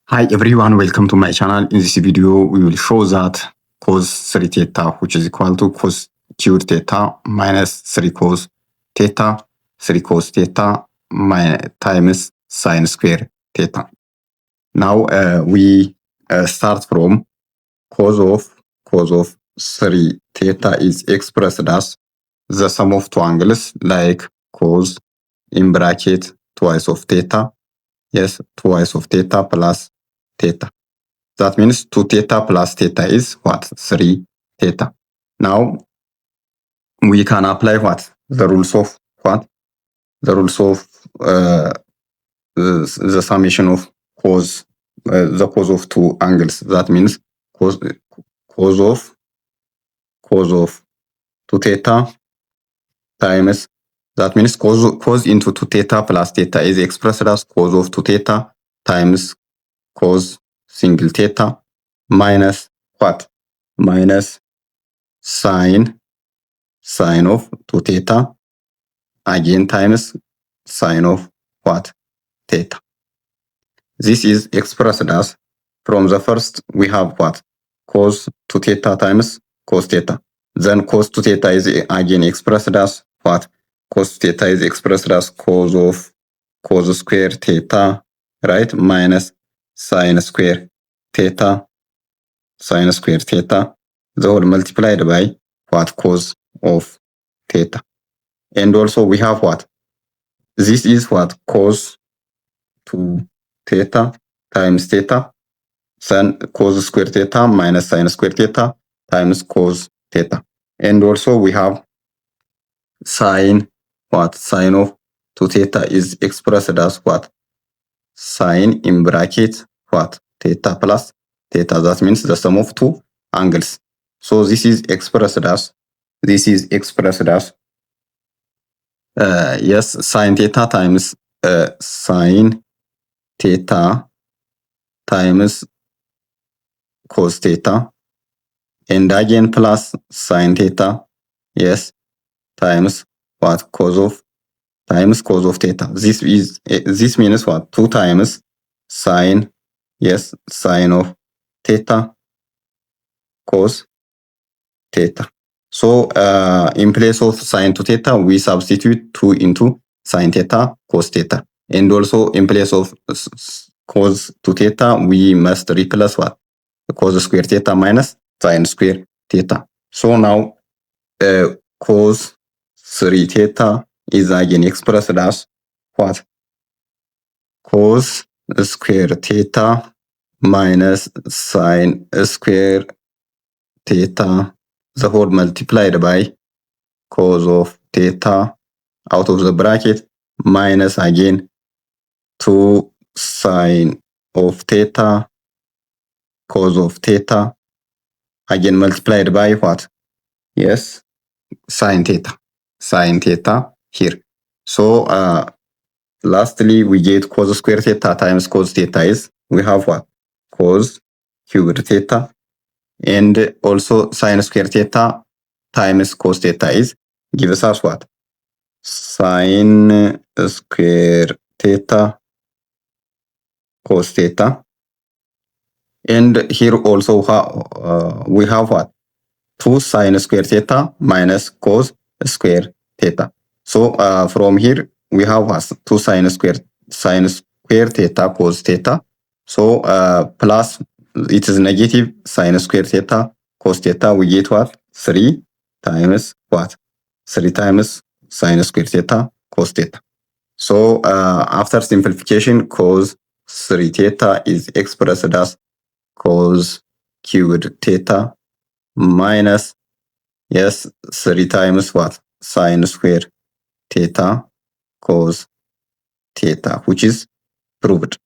Hi everyone, welcome to my channel. In this video, we will show that cos 3 theta, which is equal to cos cubed theta minus 3 cos theta, 3 cos theta times sine square theta. Now we start from cos of 3 theta is expressed as the sum of two angles, like cos in bracket twice of theta. Yes, twice of theta plus theta. That means 2 theta plus theta is what? 3 theta. Now we can apply what? The rules of what? The rules of the summation of cos, the cos of two angles. That means cos of 2 theta times, that means cos into 2 theta plus theta is expressed as cos of 2 theta times cos single theta minus what? Minus sine of 2 theta again times sine of what? Theta. This is expressed as, from the first we have what? Cos 2 theta times cos theta. Then cos 2 theta is again expressed as what? Cos theta is expressed as cos square theta, right? Minus sine square theta, the whole multiplied by what? Cos of theta. And also we have what? This is what? Cos 2 theta times theta, then cos square theta minus sine square theta times cos theta. And also we have sine, what? Sine of 2 theta is expressed as what? Sine in bracket what? Theta plus theta. That means the sum of two angles. So this is expressed as yes, sine theta times sine theta times cos theta, and again plus sine theta, yes, times what? Cos of theta. This means what? 2 times sine, yes, sine of theta cos theta. So in place of sine to theta, we substitute 2 into sine theta cos theta. And also in place of cos to theta, we must replace what? Cos square theta minus sine square theta. So now cos 3 theta is again expressed as what? Cos square theta minus sine square theta, the whole multiplied by cos of theta out of the bracket minus again 2 sine of theta cos of theta again multiplied by what? Yes, sine theta here. So lastly we get cos square theta times cos theta is, we have what? Cos cubed theta, and also sine square theta times cos theta is gives us what? Sine square theta cos theta. And here also we have what? 2 sine square theta minus cos square theta. So from here we have what? 2 sine square theta cos theta. So plus it is negative sine square theta cos theta. We get what? 3 times what? 3 times sine square theta cos theta. So after simplification, cos 3 theta is expressed as cos cubed theta minus, yes, 3 times what? Sine square theta cos theta, which is proved.